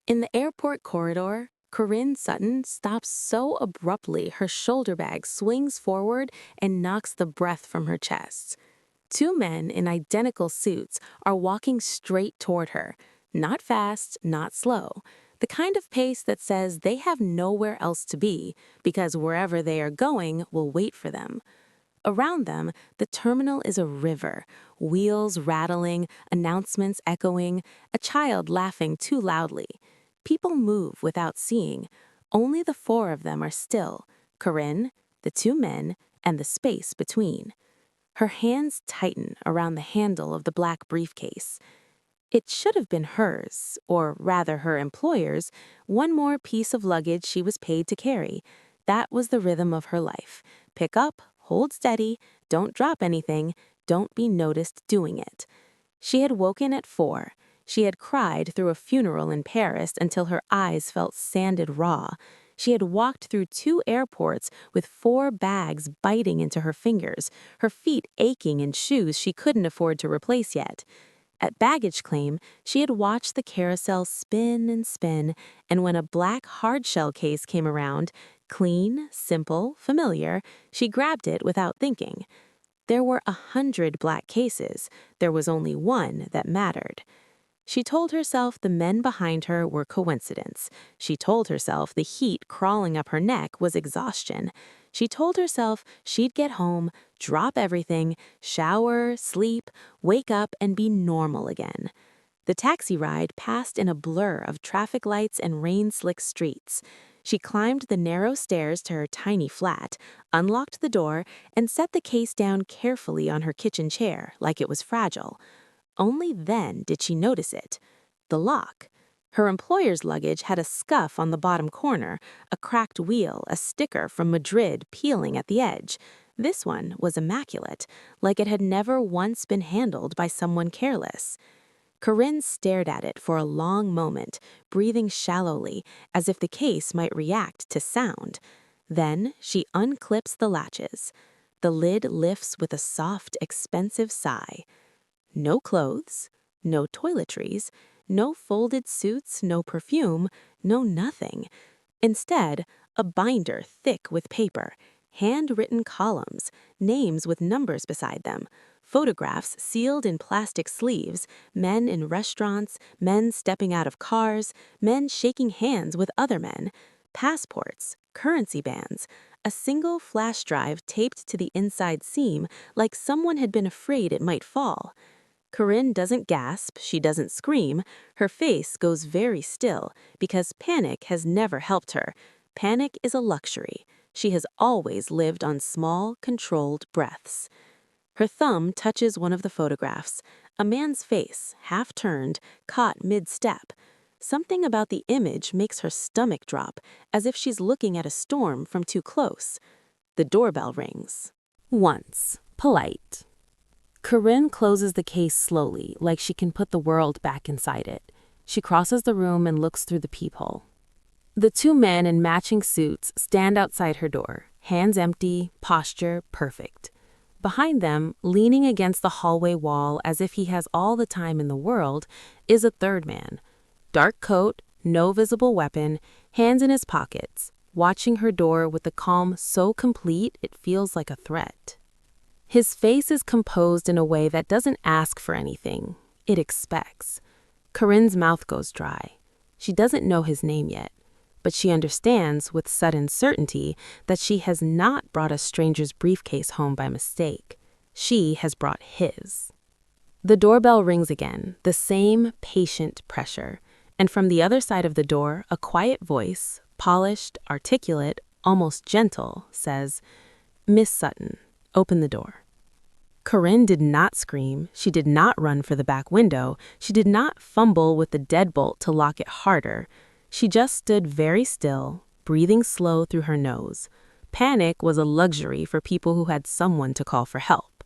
In the airport corridor, Corinne Sutton stops so abruptly her shoulder bag swings forward and knocks the breath from her chest. Two men in identical suits are walking straight toward her, not fast, not slow, the kind of pace that says they have nowhere else to be because wherever they are going will wait for them. Around them, the terminal is a river, wheels rattling, announcements echoing, a child laughing too loudly. People move without seeing. Only the four of them are still: Corinne, the two men, and the space between. Her hands tighten around the handle of the black briefcase. It should have been hers, or rather her employer's, one more piece of luggage she was paid to carry. That was the rhythm of her life. Pick up, hold steady, don't drop anything, don't be noticed doing it. She had woken at 4. She had cried through a funeral in Paris until her eyes felt sanded raw. She had walked through 2 airports with 4 bags biting into her fingers, her feet aching in shoes she couldn't afford to replace yet. At baggage claim, she had watched the carousel spin and spin, and when a black hardshell case came around, clean, simple, familiar, she grabbed it without thinking. There were 100 black cases. There was only one that mattered. She told herself the men behind her were coincidence. She told herself the heat crawling up her neck was exhaustion. She told herself she'd get home, drop everything, shower, sleep, wake up, and be normal again. The taxi ride passed in a blur of traffic lights and rain-slick streets. She climbed the narrow stairs to her tiny flat, unlocked the door, and set the case down carefully on her kitchen chair like it was fragile. Only then did she notice it: the lock. Her employer's luggage had a scuff on the bottom corner, a cracked wheel, a sticker from Madrid peeling at the edge. This one was immaculate, like it had never once been handled by someone careless. Corinne stared at it for a long moment, breathing shallowly, as if the case might react to sound. Then she unclips the latches. The lid lifts with a soft, expensive sigh. No clothes, no toiletries, no folded suits, no perfume, no nothing. Instead, a binder thick with paper, handwritten columns, names with numbers beside them, photographs sealed in plastic sleeves, men in restaurants, men stepping out of cars, men shaking hands with other men, passports, currency bands, a single flash drive taped to the inside seam like someone had been afraid it might fall. Corinne doesn't gasp, she doesn't scream, her face goes very still because panic has never helped her. Panic is a luxury. She has always lived on small, controlled breaths. Her thumb touches one of the photographs, a man's face, half turned, caught mid-step. Something about the image makes her stomach drop, as if she's looking at a storm from too close. The doorbell rings. Once, polite. Corinne closes the case slowly, like she can put the world back inside it. She crosses the room and looks through the peephole. The two men in matching suits stand outside her door, hands empty, posture perfect. Behind them, leaning against the hallway wall as if he has all the time in the world, is a third man. Dark coat, no visible weapon, hands in his pockets, watching her door with the calm so complete it feels like a threat. His face is composed in a way that doesn't ask for anything. It expects. Corinne's mouth goes dry. She doesn't know his name yet, but she understands with sudden certainty that she has not brought a stranger's briefcase home by mistake. She has brought his. The doorbell rings again, the same patient pressure, and from the other side of the door, a quiet voice, polished, articulate, almost gentle, says, "Miss Sutton, open the door." Corinne did not scream, she did not run for the back window, she did not fumble with the deadbolt to lock it harder. She just stood very still, breathing slow through her nose. Panic was a luxury for people who had someone to call for help.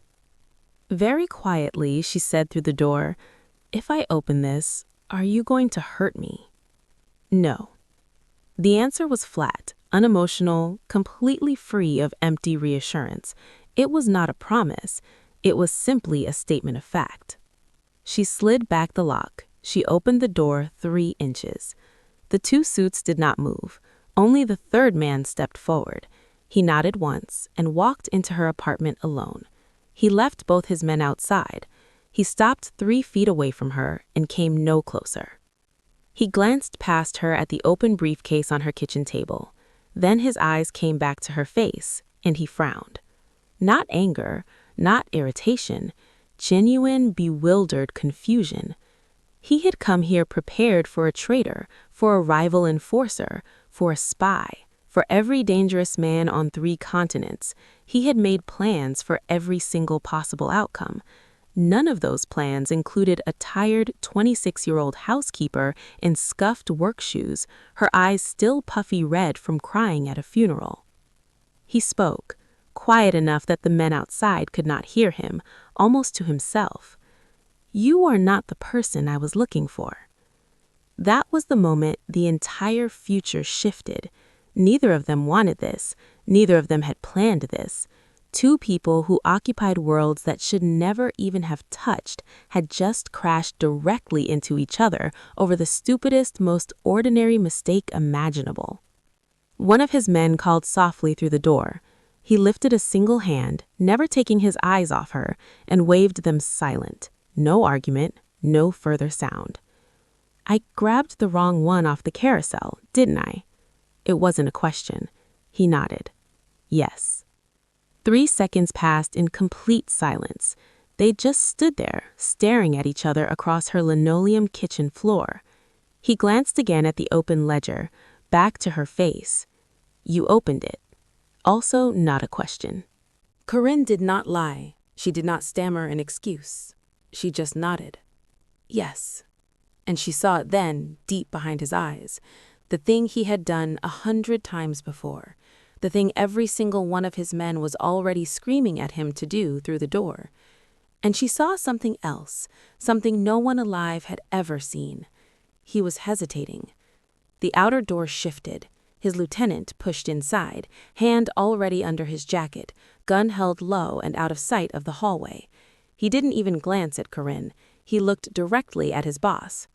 Very quietly, she said through the door, "If I open this, are you going to hurt me?" No. The answer was flat, unemotional, completely free of empty reassurance. It was not a promise. It was simply a statement of fact. She slid back the lock. She opened the door 3 inches. The two suits did not move. Only the third man stepped forward. He nodded once and walked into her apartment alone. He left both his men outside. He stopped 3 feet away from her and came no closer. He glanced past her at the open briefcase on her kitchen table. Then his eyes came back to her face, and he frowned. Not anger, not irritation, genuine, bewildered confusion. He had come here prepared for a traitor, for a rival enforcer, for a spy, for every dangerous man on 3 continents. He had made plans for every single possible outcome. None of those plans included a tired 26-year-old housekeeper in scuffed work shoes, her eyes still puffy red from crying at a funeral. He spoke, quiet enough that the men outside could not hear him, almost to himself. "You are not the person I was looking for." That was the moment the entire future shifted. Neither of them wanted this. Neither of them had planned this. 2 people who occupied worlds that should never even have touched had just crashed directly into each other over the stupidest, most ordinary mistake imaginable. One of his men called softly through the door. He lifted a single hand, never taking his eyes off her, and waved them silent. No argument, no further sound. "I grabbed the wrong one off the carousel, didn't I?" It wasn't a question. He nodded. Yes. 3 seconds passed in complete silence. They just stood there, staring at each other across her linoleum kitchen floor. He glanced again at the open ledger, back to her face. "You opened it." Also not a question. Corinne did not lie. She did not stammer an excuse. She just nodded. Yes. And she saw it then, deep behind his eyes. The thing he had done 100 times before. The thing every single one of his men was already screaming at him to do through the door. And she saw something else, something no one alive had ever seen. He was hesitating. The outer door shifted. His lieutenant pushed inside, hand already under his jacket, gun held low and out of sight of the hallway. He didn't even glance at Corinne. He looked directly at his boss.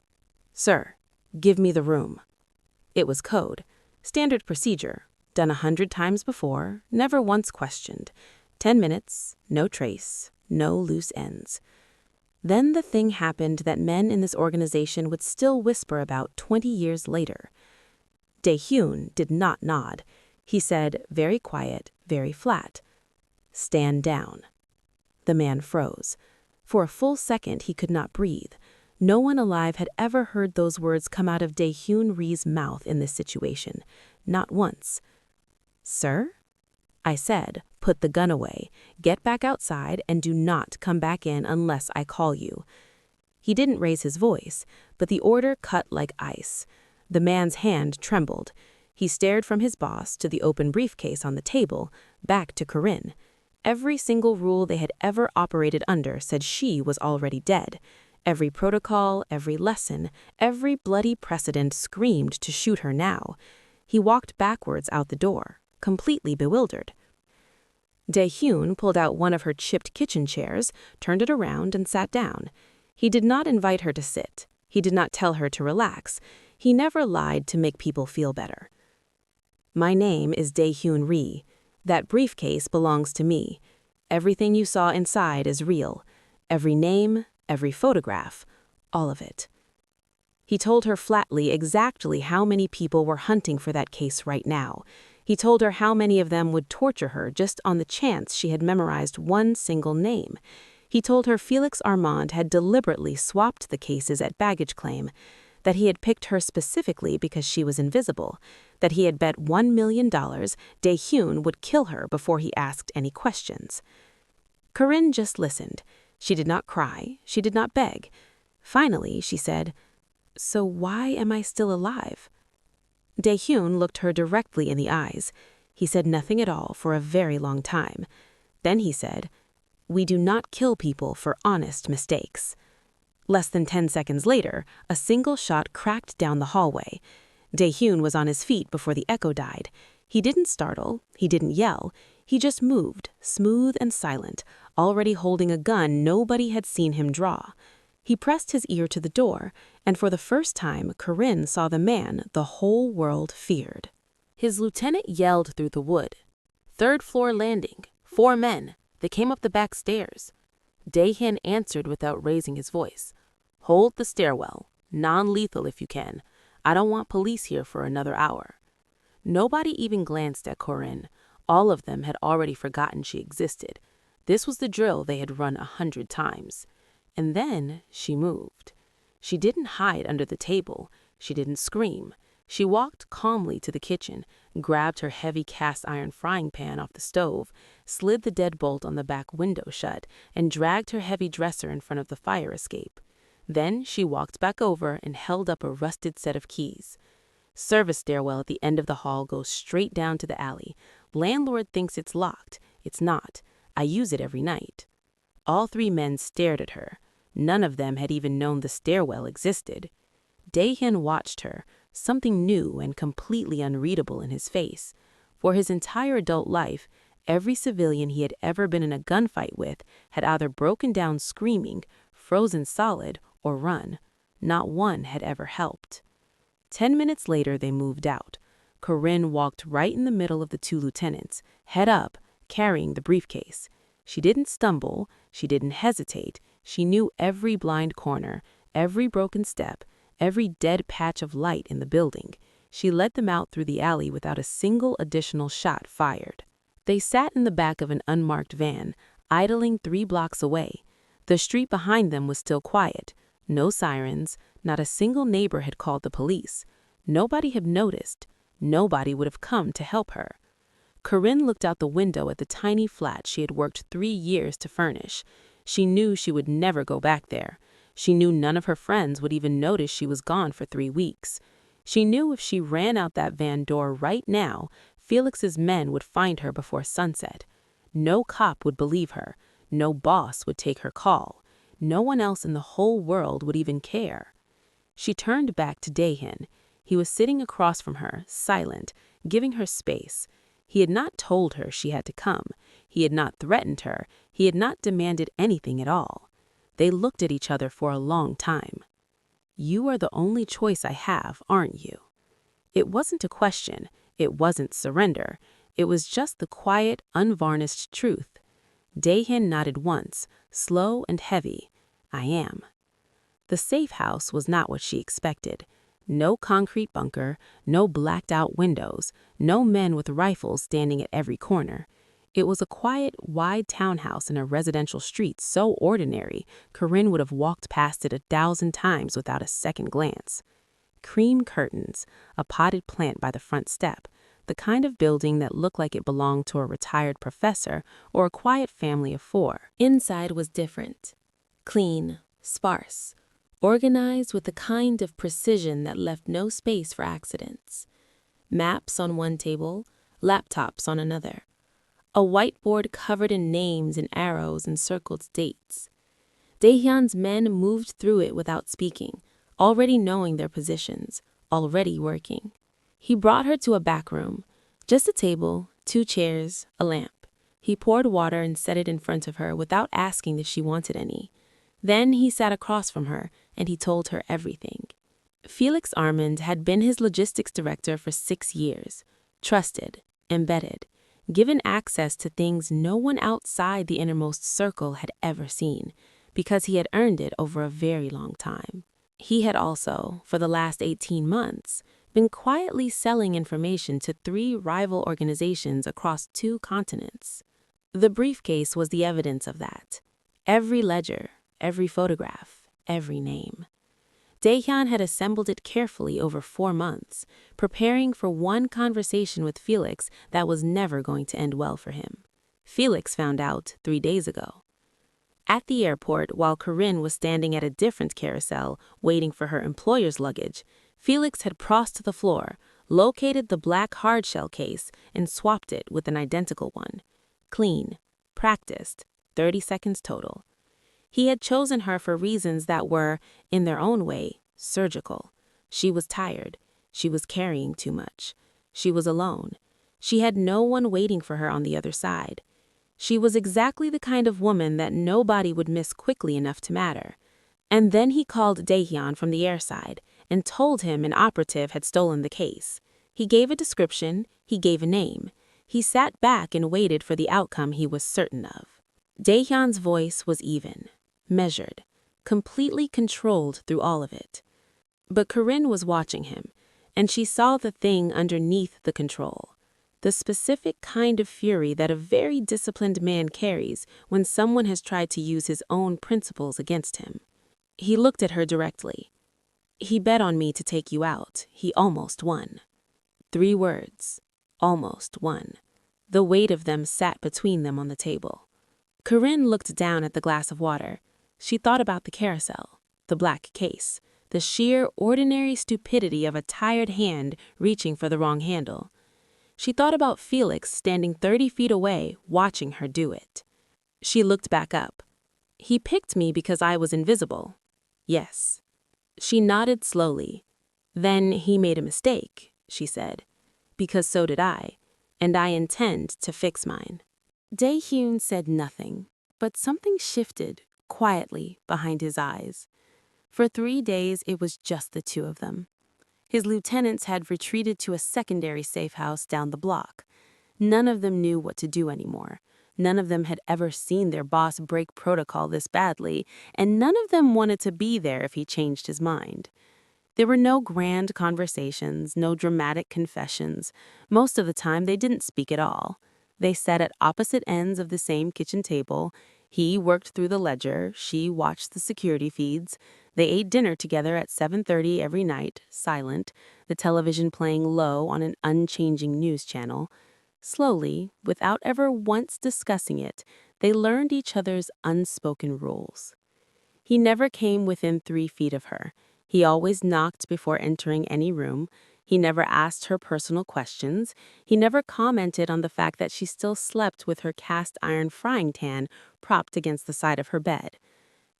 "Sir, give me the room." It was code, standard procedure, done 100 times before, never once questioned. 10 minutes, no trace, no loose ends. Then the thing happened that men in this organization would still whisper about 20 years later. Dae-Hyun did not nod. He said, very quiet, very flat, "Stand down." The man froze. For a full second he could not breathe. No one alive had ever heard those words come out of Dae-Hyun Ri's mouth in this situation. Not once. "Sir?" I said, "Put the gun away, get back outside, and do not come back in unless I call you." He didn't raise his voice, but the order cut like ice. The man's hand trembled. He stared from his boss to the open briefcase on the table, back to Corinne. Every single rule they had ever operated under said she was already dead. Every protocol, every lesson, every bloody precedent screamed to shoot her now. He walked backwards out the door, completely bewildered. Dae-Hyun pulled out one of her chipped kitchen chairs, turned it around, and sat down. He did not invite her to sit. He did not tell her to relax. He never lied to make people feel better. "My name is Dae-Hyun Ri. That briefcase belongs to me. Everything you saw inside is real. Every name, every photograph, all of it." He told her flatly exactly how many people were hunting for that case right now. He told her how many of them would torture her just on the chance she had memorized one single name. He told her Felix Armand had deliberately swapped the cases at baggage claim, that he had picked her specifically because she was invisible, that he had bet $1 million Dae-Hyun would kill her before he asked any questions. Corinne just listened. She did not cry. She did not beg. Finally, she said, "So why am I still alive?" Dae-Hyun looked her directly in the eyes. He said nothing at all for a very long time. Then he said, "We do not kill people for honest mistakes." Less than 10 seconds later, a single shot cracked down the hallway. Dae-Hyun was on his feet before the echo died. He didn't startle, he didn't yell, he just moved, smooth and silent, already holding a gun nobody had seen him draw. He pressed his ear to the door, and for the first time, Corinne saw the man the whole world feared. His lieutenant yelled through the wood. "Third floor landing. 4 men. They came up the back stairs." Daehyun answered without raising his voice. "Hold the stairwell. Non-lethal if you can. I don't want police here for another hour." Nobody even glanced at Corinne. All of them had already forgotten she existed. This was the drill they had run 100 times. And then she moved. She didn't hide under the table. She didn't scream. She walked calmly to the kitchen, grabbed her heavy cast iron frying pan off the stove, slid the deadbolt on the back window shut, and dragged her heavy dresser in front of the fire escape. Then she walked back over and held up a rusted set of keys. "Service stairwell at the end of the hall goes straight down to the alley. Landlord thinks it's locked. It's not. I use it every night." All 3 men stared at her. None of them had even known the stairwell existed. Daehyun watched her, something new and completely unreadable in his face. For his entire adult life, every civilian he had ever been in a gunfight with had either broken down screaming, frozen solid, or run. Not one had ever helped. 10 minutes later, they moved out. Corinne walked right in the middle of the 2 lieutenants, head up, carrying the briefcase. She didn't stumble. She didn't hesitate. She knew every blind corner, every broken step, every dead patch of light in the building. She led them out through the alley without a single additional shot fired. They sat in the back of an unmarked van, idling 3 blocks away. The street behind them was still quiet. No sirens. Not a single neighbor had called the police. Nobody had noticed. Nobody would have come to help her. Corinne looked out the window at the tiny flat she had worked 3 years to furnish. She knew she would never go back there. She knew none of her friends would even notice she was gone for 3 weeks. She knew if she ran out that van door right now, Felix's men would find her before sunset. No cop would believe her. No boss would take her call. No one else in the whole world would even care. She turned back to Daehyun. He was sitting across from her, silent, giving her space. He had not told her she had to come. He had not threatened her. He had not demanded anything at all. They looked at each other for a long time. "You are the only choice I have, aren't you?" It wasn't a question. It wasn't surrender. It was just the quiet, unvarnished truth. Daehyun nodded once, slow and heavy. "I am." The safe house was not what she expected. No concrete bunker, no blacked-out windows, no men with rifles standing at every corner. It was a quiet, wide townhouse in a residential street so ordinary, Corinne would have walked past it 1,000 times without a second glance. Cream curtains, a potted plant by the front step, the kind of building that looked like it belonged to a retired professor or a quiet family of 4. Inside was different. Clean, sparse, organized with the kind of precision that left no space for accidents. Maps on one table, laptops on another. A whiteboard covered in names and arrows and circled dates. Daehyun's men moved through it without speaking, already knowing their positions, already working. He brought her to a back room. Just a table, 2 chairs, a lamp. He poured water and set it in front of her without asking if she wanted any. Then he sat across from her, and he told her everything. Felix Armand had been his logistics director for 6 years. Trusted, embedded, given access to things no one outside the innermost circle had ever seen, because he had earned it over a very long time. He had also, for the last 18 months, been quietly selling information to 3 rival organizations across 2 continents. The briefcase was the evidence of that. Every ledger, every photograph, every name. Daehyun had assembled it carefully over 4 months, preparing for one conversation with Felix that was never going to end well for him. Felix found out 3 days ago. At the airport, while Corinne was standing at a different carousel waiting for her employer's luggage, Felix had crossed to the floor, located the black hardshell case, and swapped it with an identical one. Clean, practiced, 30 seconds total. He had chosen her for reasons that were, in their own way, surgical. She was tired. She was carrying too much. She was alone. She had no one waiting for her on the other side. She was exactly the kind of woman that nobody would miss quickly enough to matter. And then he called Daehyun from the airside and told him an operative had stolen the case. He gave a description, he gave a name. He sat back and waited for the outcome he was certain of. Daehyun's voice was even, measured, completely controlled through all of it. But Corinne was watching him, and she saw the thing underneath the control. The specific kind of fury that a very disciplined man carries when someone has tried to use his own principles against him. He looked at her directly. He bet on me to take you out. He almost won. 3 words. Almost won. The weight of them sat between them on the table. Corinne looked down at the glass of water. She thought about the carousel, the black case, the sheer ordinary stupidity of a tired hand reaching for the wrong handle. She thought about Felix standing 30 feet away, watching her do it. She looked back up. He picked me because I was invisible. Yes. She nodded slowly. Then he made a mistake, she said. Because so did I, and I intend to fix mine. Daehyun said nothing, but something shifted, quietly, behind his eyes. For 3 days, it was just the two of them. His lieutenants had retreated to a secondary safe house down the block. None of them knew what to do anymore. None of them had ever seen their boss break protocol this badly, and none of them wanted to be there if he changed his mind. There were no grand conversations, no dramatic confessions. Most of the time, they didn't speak at all. They sat at opposite ends of the same kitchen table. He worked through the ledger, she watched the security feeds. They ate dinner together at 7:30 every night, silent, the television playing low on an unchanging news channel. Slowly, without ever once discussing it, they learned each other's unspoken rules. He never came within 3 feet of her. He always knocked before entering any room. He never asked her personal questions. He never commented on the fact that she still slept with her cast iron frying pan propped against the side of her bed.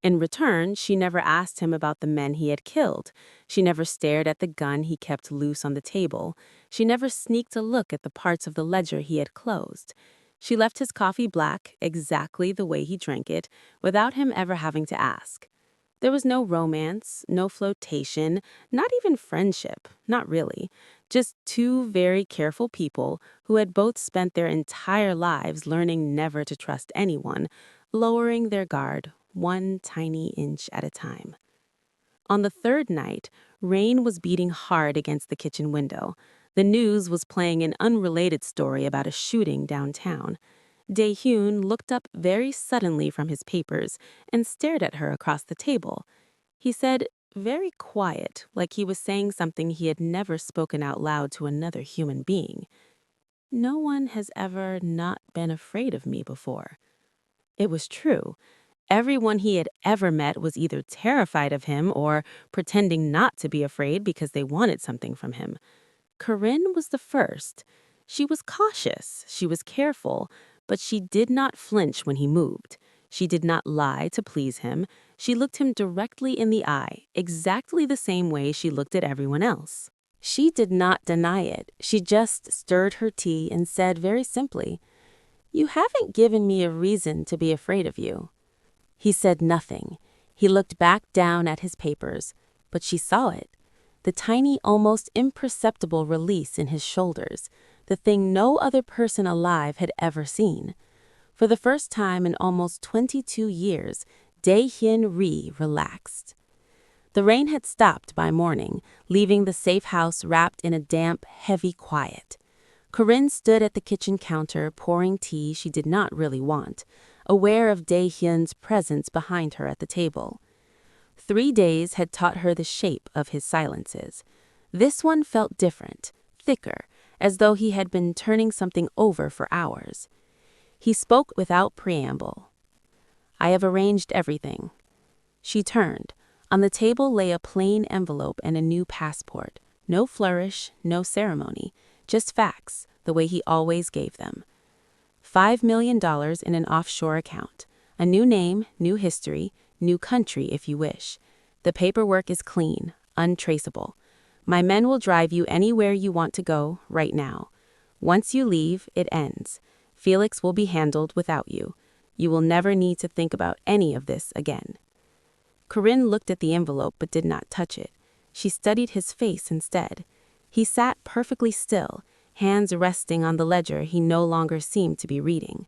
In return, she never asked him about the men he had killed. She never stared at the gun he kept loose on the table. She never sneaked a look at the parts of the ledger he had closed. She left his coffee black, exactly the way he drank it, without him ever having to ask. There was no romance, no flirtation, not even friendship, not really. Just 2 very careful people who had both spent their entire lives learning never to trust anyone, lowering their guard 1 tiny inch at a time. On the 3rd night, rain was beating hard against the kitchen window. The news was playing an unrelated story about a shooting downtown. Daehyun looked up very suddenly from his papers and stared at her across the table. He said, very quiet, like he was saying something he had never spoken out loud to another human being. No one has ever not been afraid of me before. It was true. Everyone he had ever met was either terrified of him or pretending not to be afraid because they wanted something from him. Corinne was the first. She was cautious, she was careful, but she did not flinch when he moved. She did not lie to please him. She looked him directly in the eye, exactly the same way she looked at everyone else. She did not deny it. She just stirred her tea and said very simply, "You haven't given me a reason to be afraid of you." He said nothing. He looked back down at his papers, but she saw it. The tiny, almost imperceptible release in his shoulders, the thing no other person alive had ever seen. For the first time in almost 22 years, Dae-hyun Ri relaxed. The rain had stopped by morning, leaving the safe house wrapped in a damp, heavy quiet. Corinne stood at the kitchen counter pouring tea she did not really want, aware of Dae-hyun's presence behind her at the table. 3 days had taught her the shape of his silences. This one felt different, thicker, as though he had been turning something over for hours. He spoke without preamble. "I have arranged everything." She turned. On the table lay a plain envelope and a new passport. No flourish, no ceremony, just facts, the way he always gave them. $5 million in an offshore account. A new name, new history, new country if you wish. The paperwork is clean, untraceable. My men will drive you anywhere you want to go right now. Once you leave, it ends. Felix will be handled without you. You will never need to think about any of this again. Corinne looked at the envelope but did not touch it. She studied his face instead. He sat perfectly still, hands resting on the ledger he no longer seemed to be reading.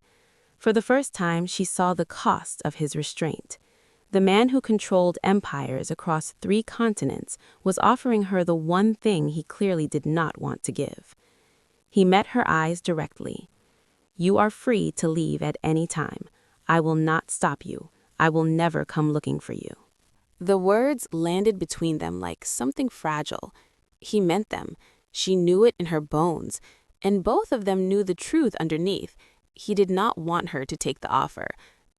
For the first time, she saw the cost of his restraint. The man who controlled empires across 3 continents was offering her the one thing he clearly did not want to give. He met her eyes directly. "You are free to leave at any time. I will not stop you. I will never come looking for you." The words landed between them like something fragile. He meant them. She knew it in her bones. And both of them knew the truth underneath. He did not want her to take the offer.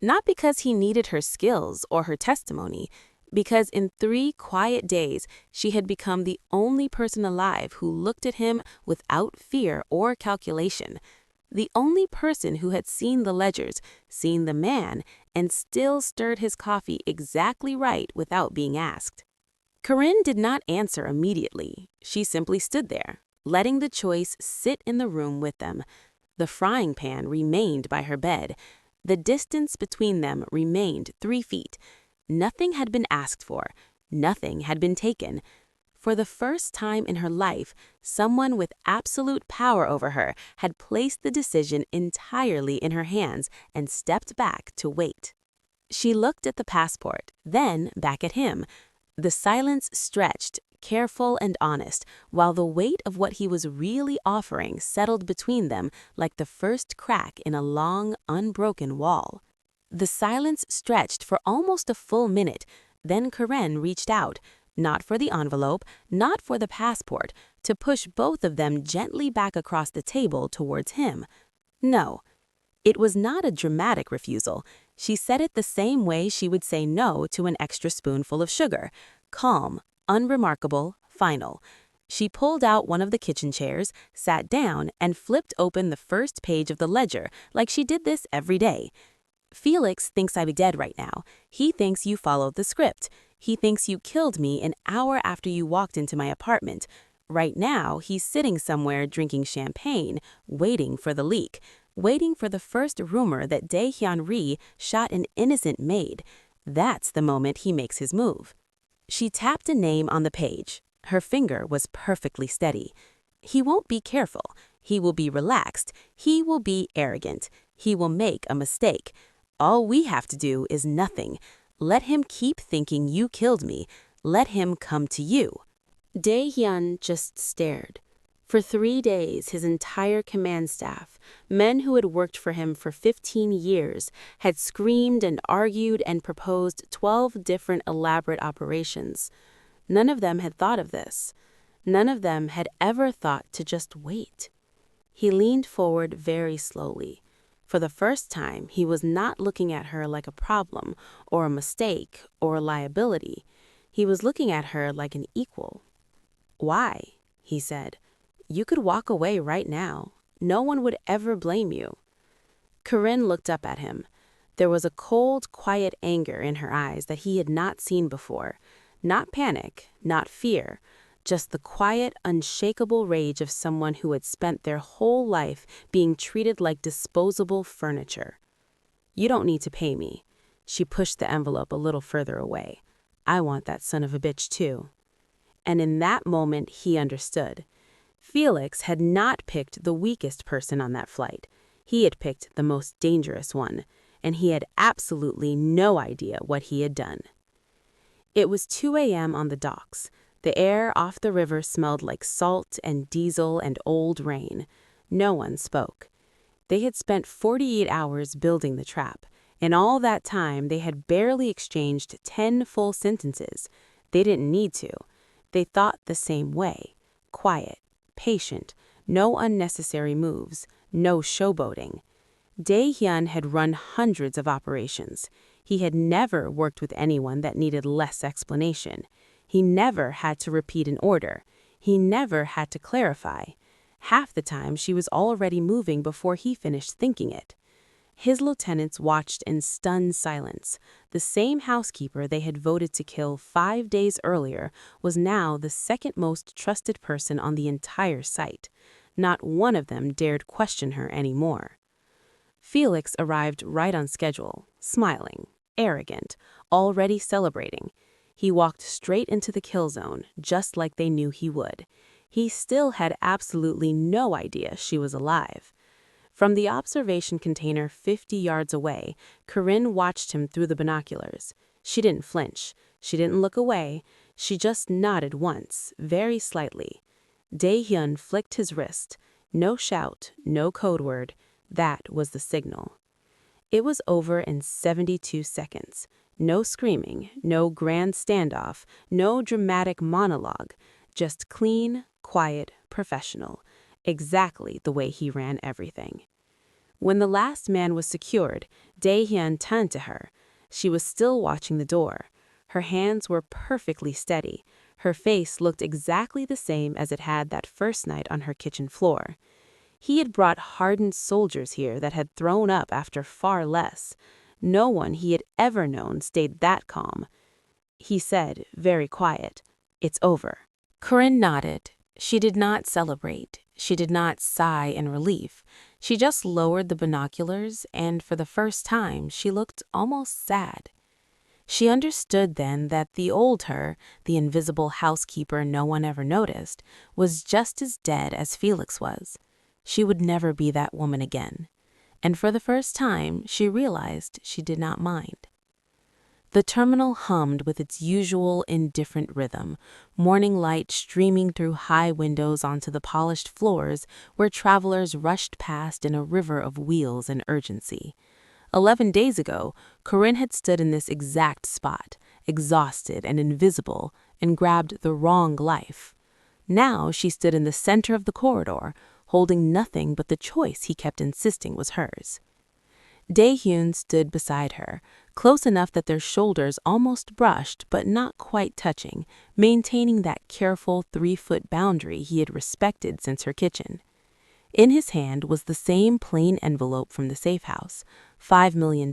Not because he needed her skills or her testimony, because in 3 quiet days, she had become the only person alive who looked at him without fear or calculation. The only person who had seen the ledgers, seen the man, and still stirred his coffee exactly right without being asked. Corinne did not answer immediately. She simply stood there, letting the choice sit in the room with them. The frying pan remained by her bed. The distance between them remained 3 feet. Nothing had been asked for. Nothing had been taken. For the first time in her life, someone with absolute power over her had placed the decision entirely in her hands and stepped back to wait. She looked at the passport, then back at him. The silence stretched, careful and honest, while the weight of what he was really offering settled between them like the first crack in a long, unbroken wall. The silence stretched for almost a full minute. Then Corinne reached out, not for the envelope, not for the passport, to push both of them gently back across the table towards him. No. It was not a dramatic refusal. She said it the same way she would say no to an extra spoonful of sugar. Calm, unremarkable, final. She pulled out one of the kitchen chairs, sat down, and flipped open the first page of the ledger like she did this every day. "Felix thinks I'm dead right now. He thinks you followed the script. He thinks you killed me an hour after you walked into my apartment. Right now, he's sitting somewhere drinking champagne, waiting for the leak, waiting for the first rumor that Dae-hyun Ri shot an innocent maid. That's the moment he makes his move." She tapped a name on the page. Her finger was perfectly steady. "He won't be careful. He will be relaxed. He will be arrogant. He will make a mistake. All we have to do is nothing. Let him keep thinking you killed me. Let him come to you." Dae-hyun just stared. For 3 days, his entire command staff, men who had worked for him for 15 years, had screamed and argued and proposed 12 different elaborate operations. None of them had thought of this. None of them had ever thought to just wait. He leaned forward very slowly. For the first time, he was not looking at her like a problem, or a mistake, or a liability. He was looking at her like an equal. "Why?" he said. "You could walk away right now. No one would ever blame you." Corinne looked up at him. There was a cold, quiet anger in her eyes that he had not seen before. Not panic, not fear, just the quiet, unshakable rage of someone who had spent their whole life being treated like disposable furniture. "You don't need to pay me." She pushed the envelope a little further away. "I want that son of a bitch too." And in that moment, he understood. Felix had not picked the weakest person on that flight. He had picked the most dangerous one, and he had absolutely no idea what he had done. It was 2 a.m. on the docks. The air off the river smelled like salt and diesel and old rain. No one spoke. They had spent 48 hours building the trap. In all that time, they had barely exchanged 10 full sentences. They didn't need to. They thought the same way. Quiet, patient, no unnecessary moves, no showboating. Dae-hyun had run hundreds of operations. He had never worked with anyone that needed less explanation. He never had to repeat an order. He never had to clarify. Half the time, she was already moving before he finished thinking it. His lieutenants watched in stunned silence. The same housekeeper they had voted to kill 5 days earlier was now the second most trusted person on the entire site. Not one of them dared question her anymore. Felix arrived right on schedule, smiling. arrogant, already celebrating. He walked straight into the kill zone, just like they knew he would. He still had absolutely no idea she was alive. From the observation container 50 yards away, Corinne watched him through the binoculars. She didn't flinch. She didn't look away. She just nodded once, very slightly. Dae-hyun flicked his wrist. No shout, no code word. That was the signal. It was over in 72 seconds. No screaming, no grand standoff, no dramatic monologue. Just clean, quiet, professional. Exactly the way he ran everything. When the last man was secured, Dae-hyun turned to her. She was still watching the door. Her hands were perfectly steady. Her face looked exactly the same as it had that first night on her kitchen floor. He had brought hardened soldiers here that had thrown up after far less. No one he had ever known stayed that calm. He said, very quiet, "It's over." Corinne nodded. She did not celebrate. She did not sigh in relief. She just lowered the binoculars, and for the first time, she looked almost sad. She understood then that the old her, the invisible housekeeper no one ever noticed, was just as dead as Felix was. She would never be that woman again. And for the first time, she realized she did not mind. The terminal hummed with its usual indifferent rhythm, morning light streaming through high windows onto the polished floors where travelers rushed past in a river of wheels and urgency. 11 days ago, Corinne had stood in this exact spot, exhausted and invisible, and grabbed the wrong life. Now she stood in the center of the corridor, holding nothing but the choice he kept insisting was hers. Dae-hyun stood beside her, close enough that their shoulders almost brushed but not quite touching, maintaining that careful 3-foot boundary he had respected since her kitchen. In his hand was the same plain envelope from the safe house, $5 million,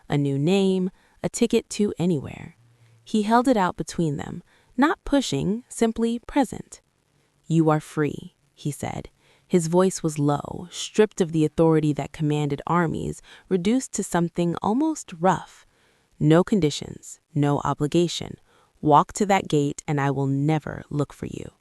a new name, a ticket to anywhere. He held it out between them, not pushing, simply present. "You are free," he said. His voice was low, stripped of the authority that commanded armies, reduced to something almost rough. "No conditions, no obligation. Walk to that gate and I will never look for you."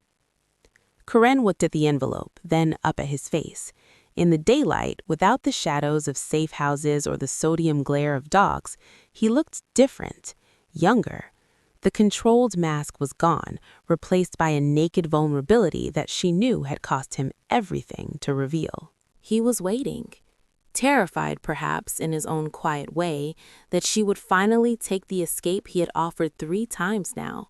Corinne looked at the envelope, then up at his face. In the daylight, without the shadows of safe houses or the sodium glare of docks, he looked different, younger. The controlled mask was gone, replaced by a naked vulnerability that she knew had cost him everything to reveal. He was waiting, terrified perhaps in his own quiet way that she would finally take the escape he had offered 3 times now.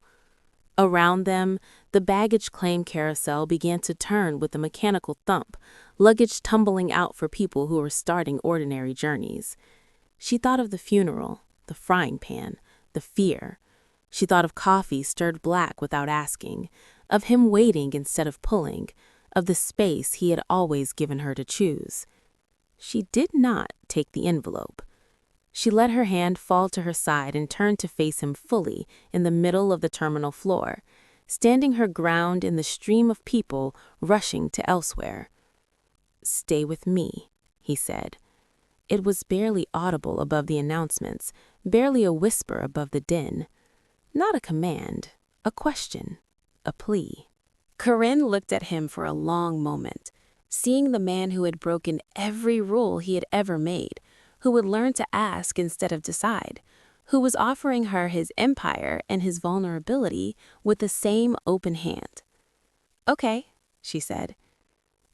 Around them, the baggage claim carousel began to turn with a mechanical thump, luggage tumbling out for people who were starting ordinary journeys. She thought of the funeral, the frying pan, the fear. She thought of coffee stirred black without asking, of him waiting instead of pulling, of the space he had always given her to choose. She did not take the envelope. She let her hand fall to her side and turned to face him fully in the middle of the terminal floor, standing her ground in the stream of people rushing to elsewhere. "Stay with me," he said. It was barely audible above the announcements, barely a whisper above the din. Not a command, a question, a plea. Corinne looked at him for a long moment, seeing the man who had broken every rule he had ever made, who would learn to ask instead of decide, who was offering her his empire and his vulnerability with the same open hand. "Okay," she said.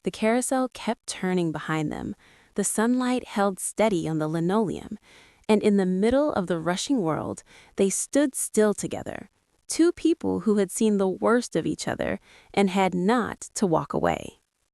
The carousel kept turning behind them. The sunlight held steady on the linoleum, and in the middle of the rushing world, they stood still together, 2 people who had seen the worst of each other and had not to walk away.